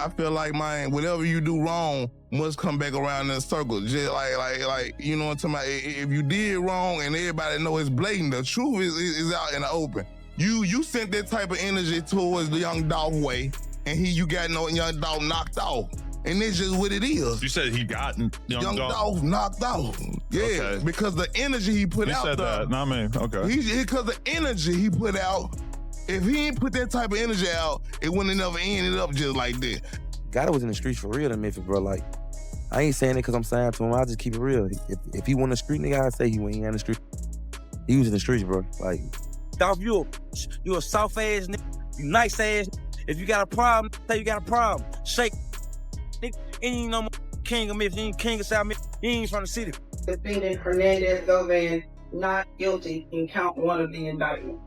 I feel like, man, whatever you do wrong must come back around in a circle. Just like you know what I'm talking about? If you did wrong and everybody know it's blatant, the truth is out in the open. You sent that type of energy towards the Young Dolph way, and you got Young Dolph knocked off. And it's just what it is. You said he got Young Dolph knocked off. Yeah, okay. Because the energy he put out. You said that, not me. Okay. Because the energy he put out, if he ain't put that type of energy out, it wouldn't have never ended up just like that. Gotti was in the streets for real in Memphis, bro. Like, I ain't saying it because I'm saying to him. I just keep it real. If he wasn't a street nigga, I'd say he ain't in the street. He was in the streets, bro. Like, Dolph, you a soft ass nigga. You nice ass. If you got a problem, say you got a problem. Shake. Nigga, ain't no more king of Memphis. You ain't king of South Memphis. You ain't from the city. Defendant Hernandez-Govan not guilty in count 1 of the indictment.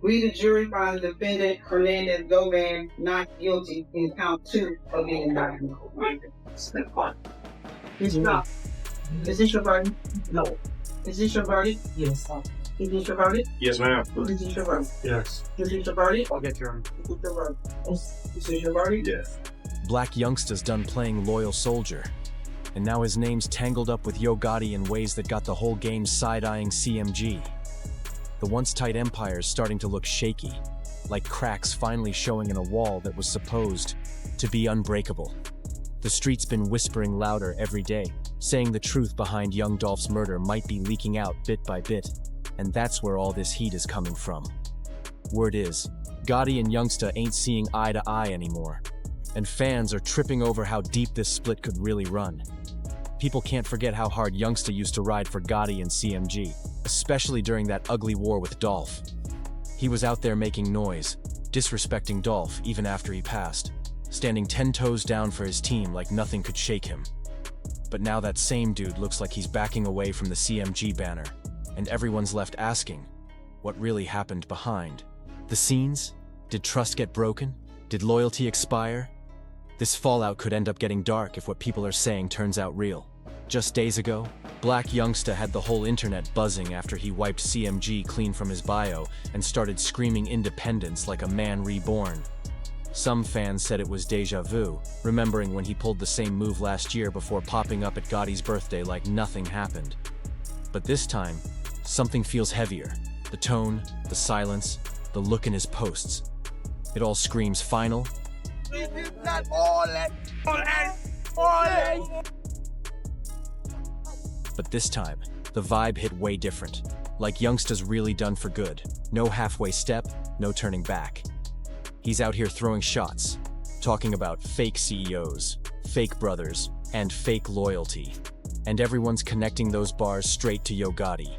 We, the jury, find the defendant Hernandez-Govan not guilty in count 2 of the indictment. Stop. Is this your verdict? No. Is this your verdict? Yes. Is this your verdict? Yes, ma'am. Is this your verdict? Yes. Is this your verdict? I'll get your honor. Is this your verdict? Is this your verdict? Yes. Black Youngsta's done playing loyal soldier, and now his name's tangled up with Yo Gotti in ways that got the whole game side-eyeing CMG. The once tight empire's starting to look shaky, like cracks finally showing in a wall that was supposed to be unbreakable. The street's been whispering louder every day, saying the truth behind Young Dolph's murder might be leaking out bit by bit, and that's where all this heat is coming from. Word is, Gotti and Youngsta ain't seeing eye to eye anymore, and fans are tripping over how deep this split could really run. People can't forget how hard Youngsta used to ride for Gotti and CMG, especially during that ugly war with Dolph. He was out there making noise, disrespecting Dolph even after he passed, standing 10 toes down for his team like nothing could shake him. But now that same dude looks like he's backing away from the CMG banner, and everyone's left asking, what really happened behind the scenes? Did trust get broken? Did loyalty expire? This fallout could end up getting dark if what people are saying turns out real. Just days ago, Black Youngsta had the whole internet buzzing after he wiped CMG clean from his bio and started screaming independence like a man reborn. Some fans said it was deja vu, remembering when he pulled the same move last year before popping up at Gotti's birthday like nothing happened. But this time, something feels heavier. The tone, the silence, the look in his posts. It all screams final. But this time, the vibe hit way different. Like Youngsta's really done for good. No halfway step, no turning back. He's out here throwing shots, talking about fake CEOs, fake brothers, and fake loyalty. And everyone's connecting those bars straight to Yo Gotti.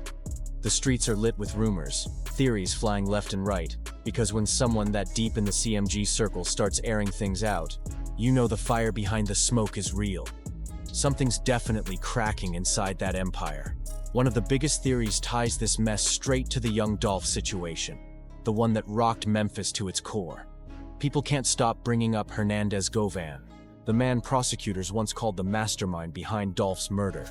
The streets are lit with rumors, theories flying left and right, because when someone that deep in the CMG circle starts airing things out, you know the fire behind the smoke is real. Something's definitely cracking inside that empire. One of the biggest theories ties this mess straight to the Young Dolph situation, the one that rocked Memphis to its core. People can't stop bringing up Hernandez-Govan, the man prosecutors once called the mastermind behind Dolph's murder.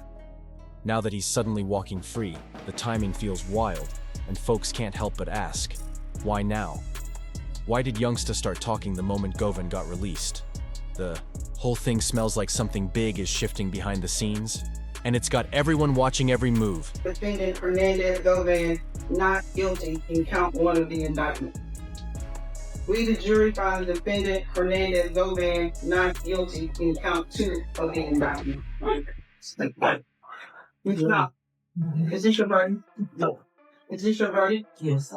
Now that he's suddenly walking free, the timing feels wild, and folks can't help but ask, why now? Why did Youngsta start talking the moment Govan got released? The whole thing smells like something big is shifting behind the scenes, and it's got everyone watching every move. Defendant Hernandez-Govan not guilty in count 1 of the indictment. We, the jury, find the defendant Hernandez-Govan not guilty in count 2 of the indictment. Stop. Is this your verdict? No. Is this your verdict? Yes.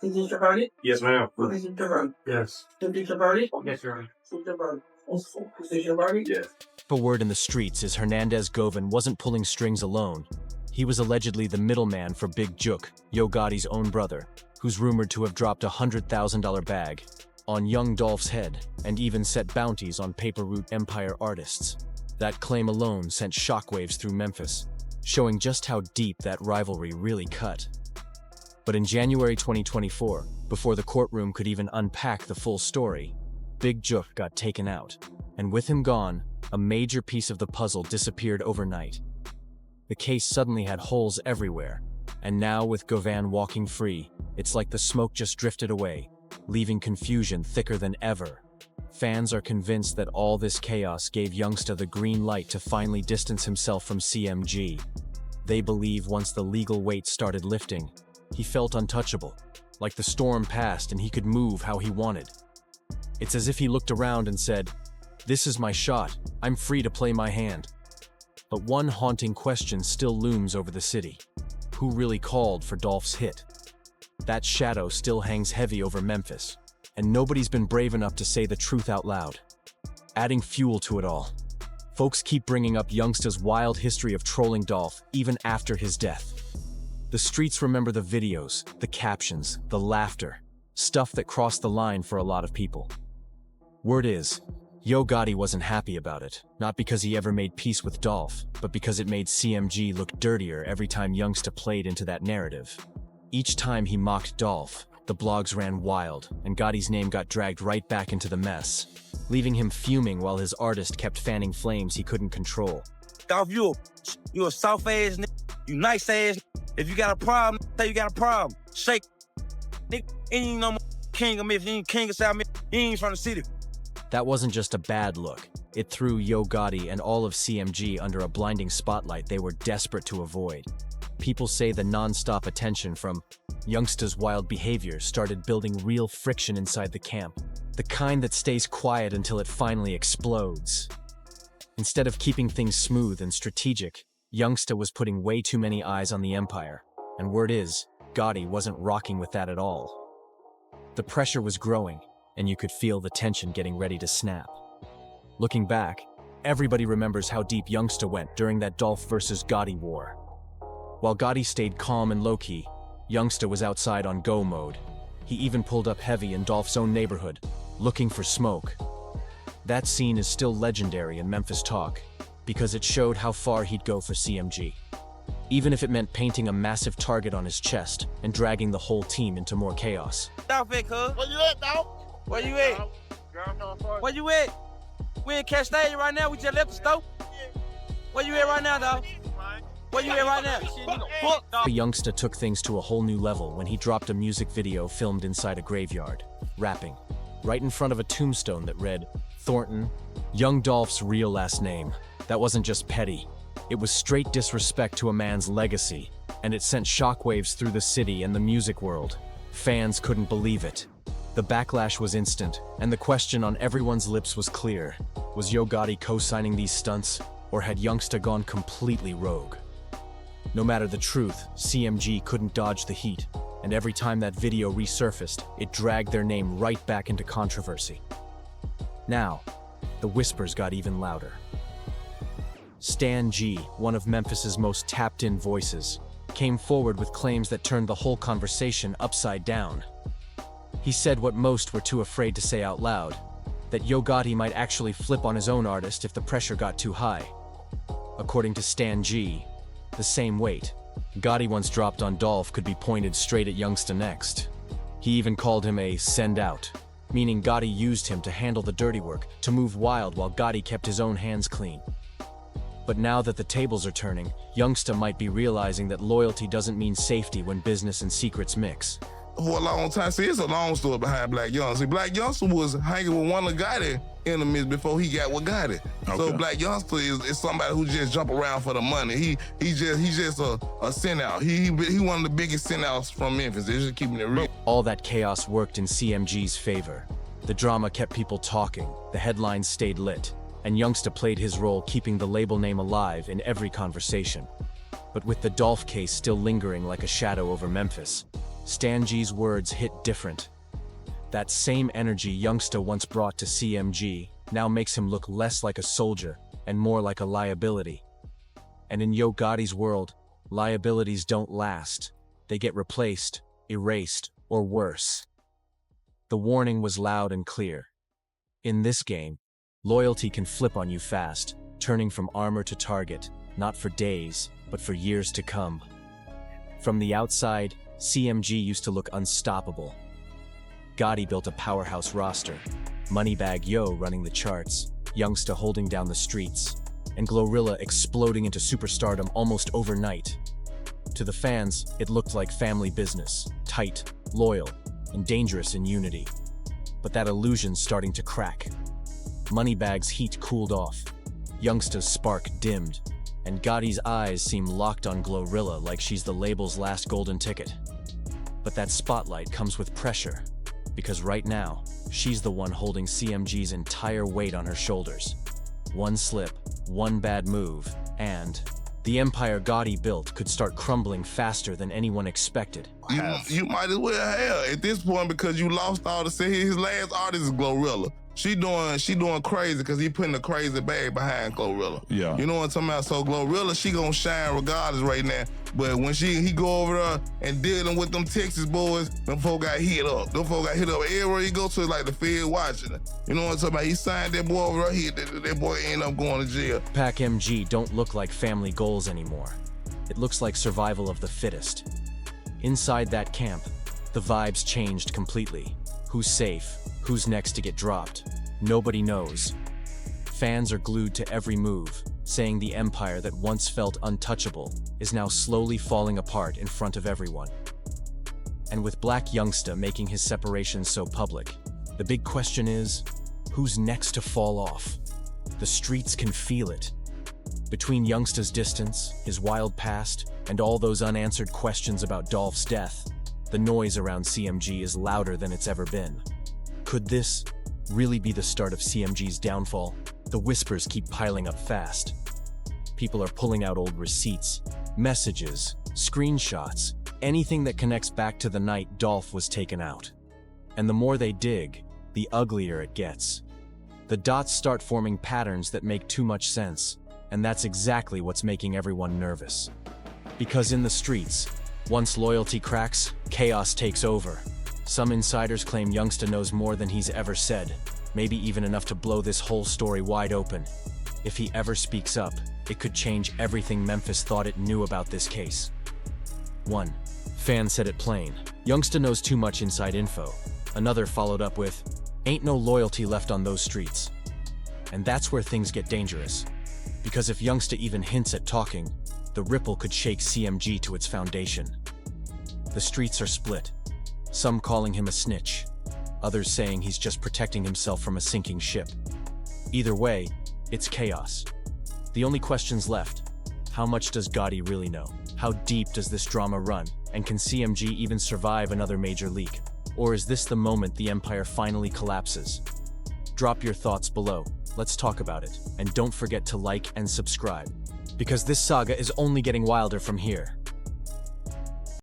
Is this your verdict? Yes, ma'am. Is this your verdict? Yes. Is this your verdict? Yes, Your Honor. Is this your verdict? Is this your verdict? Yes. The word in the streets is Hernandez-Govan wasn't pulling strings alone. He was allegedly the middleman for Big Juk, Yo Gotti's own brother, who's rumored to have dropped a $100,000 bag on Young Dolph's head and even set bounties on Paper Route Empire artists. That claim alone sent shockwaves through Memphis, showing just how deep that rivalry really cut. But in January 2024, before the courtroom could even unpack the full story, Big Juk got taken out, and with him gone, a major piece of the puzzle disappeared overnight. The case suddenly had holes everywhere, and now with Govan walking free, it's like the smoke just drifted away, leaving confusion thicker than ever. Fans are convinced that all this chaos gave Youngsta the green light to finally distance himself from CMG. They believe once the legal weight started lifting, he felt untouchable, like the storm passed and he could move how he wanted. It's as if he looked around and said, "This is my shot, I'm free to play my hand." But one haunting question still looms over the city. Who really called for Dolph's hit? That shadow still hangs heavy over Memphis, and nobody's been brave enough to say the truth out loud. Adding fuel to it all, folks keep bringing up Youngsta's wild history of trolling Dolph even after his death. The streets remember the videos, the captions, the laughter, stuff that crossed the line for a lot of people. Word is, Yo Gotti wasn't happy about it, not because he ever made peace with Dolph, but because it made CMG look dirtier every time Youngsta played into that narrative. Each time he mocked Dolph, the blogs ran wild, and Gotti's name got dragged right back into the mess, leaving him fuming while his artist kept fanning flames he couldn't control. Dolph, you a soft ass nigga, you nice ass. If you got a problem, say you got a problem. Shake, nigga, ain't no more king of Memphis, ain't king of South Memphis, he ain't from the city. That wasn't just a bad look. It threw Yo Gotti and all of CMG under a blinding spotlight they were desperate to avoid. People say the non-stop attention from Youngsta's wild behavior started building real friction inside the camp, the kind that stays quiet until it finally explodes. Instead of keeping things smooth and strategic, Youngsta was putting way too many eyes on the Empire, and word is, Gotti wasn't rocking with that at all. The pressure was growing, and you could feel the tension getting ready to snap. Looking back, everybody remembers how deep Youngsta went during that Dolph versus Gotti war. While Gotti stayed calm and low-key, Youngsta was outside on go mode. He even pulled up heavy in Dolph's own neighborhood, looking for smoke. That scene is still legendary in Memphis talk, because it showed how far he'd go for CMG. Even if it meant painting a massive target on his chest and dragging the whole team into more chaos. Dolph, cuz. Where you at, dog? Where you at? Where you at? We in Cash Stadium right now, we just left the store. Where you at right now, dog? Where you at right now? Youngsta took things to a whole new level when he dropped a music video filmed inside a graveyard, rapping, right in front of a tombstone that read, Thornton, Young Dolph's real last name. That wasn't just petty. It was straight disrespect to a man's legacy, and it sent shockwaves through the city and the music world. Fans couldn't believe it. The backlash was instant, and the question on everyone's lips was clear. Was Yo Gotti co-signing these stunts, or had Youngsta gone completely rogue? No matter the truth, CMG couldn't dodge the heat, and every time that video resurfaced, it dragged their name right back into controversy. Now, the whispers got even louder. Stan G, one of Memphis's most tapped-in voices, came forward with claims that turned the whole conversation upside down. He said what most were too afraid to say out loud, that Yo Gotti might actually flip on his own artist if the pressure got too high. According to Stan G, the same weight Gotti once dropped on Dolph could be pointed straight at Youngsta next. He even called him a send-out, meaning Gotti used him to handle the dirty work, to move wild while Gotti kept his own hands clean. But now that the tables are turning, Youngsta might be realizing that loyalty doesn't mean safety when business and secrets mix. For a long time, see, it's a long story behind Black Youngsta. See, Black Youngsta was hanging with one of Gotti enemies before he got with Gotti. Okay. So Black Youngsta is somebody who just jump around for the money. He's just a send out. He one of the biggest send outs from Memphis. They're just keeping it real. All that chaos worked in CMG's favor. The drama kept people talking, the headlines stayed lit, and Youngsta played his role keeping the label name alive in every conversation. But with the Dolph case still lingering like a shadow over Memphis, Stan G's words hit different. That same energy Youngsta once brought to CMG now makes him look less like a soldier and more like a liability. And in Yo Gotti's world, liabilities don't last. They get replaced, erased, or worse. The warning was loud and clear. In this game, loyalty can flip on you fast, turning from armor to target, not for days, but for years to come. From the outside, CMG used to look unstoppable. Gotti built a powerhouse roster, Moneybag Yo running the charts, Youngsta holding down the streets, and Glorilla exploding into superstardom almost overnight. To the fans, it looked like family business, tight, loyal, and dangerous in unity. But that illusion's starting to crack. Moneybag's heat cooled off. Youngsta's spark dimmed, and Gotti's eyes seem locked on Glorilla like she's the label's last golden ticket. But that spotlight comes with pressure, because right now, she's the one holding CMG's entire weight on her shoulders. One slip, one bad move, and the empire Gotti built could start crumbling faster than anyone expected. You might as well have at this point, because you lost all the his last artist is Glorilla. She doing crazy because he putting a crazy bag behind Glorilla. Yeah. You know what I'm talking about? So Glorilla, she gonna shine regardless right now. But when he go over there and dealing with them Texas boys, them folk got hit up. Them folk got hit up. Everywhere he go to, it's like the Fed watching it. You know what I'm talking about? He signed that boy over there, that boy ended up going to jail. Pac MG don't look like family goals anymore. It looks like survival of the fittest. Inside that camp, the vibes changed completely. Who's safe? Who's next to get dropped? Nobody knows. Fans are glued to every move, saying the empire that once felt untouchable is now slowly falling apart in front of everyone. And with Black Youngsta making his separation so public, the big question is, who's next to fall off? The streets can feel it. Between Youngsta's distance, his wild past, and all those unanswered questions about Dolph's death, the noise around CMG is louder than it's ever been. Could this really be the start of CMG's downfall? The whispers keep piling up fast. People are pulling out old receipts, messages, screenshots, anything that connects back to the night Dolph was taken out. And the more they dig, the uglier it gets. The dots start forming patterns that make too much sense, and that's exactly what's making everyone nervous. Because in the streets, once loyalty cracks, chaos takes over. Some insiders claim Youngsta knows more than he's ever said, maybe even enough to blow this whole story wide open. If he ever speaks up, it could change everything Memphis thought it knew about this case. 1. Fan said it plain. Youngsta knows too much inside info. Another followed up with, ain't no loyalty left on those streets. And that's where things get dangerous. Because if Youngsta even hints at talking, the ripple could shake CMG to its foundation. The streets are split. Some calling him a snitch, others saying he's just protecting himself from a sinking ship. Either way, it's chaos. The only questions left: how much does Gotti really know? How deep does this drama run? And can CMG even survive another major leak? Or is this the moment the empire finally collapses? Drop your thoughts below. Let's talk about it. And don't forget to like and subscribe, because this saga is only getting wilder from here.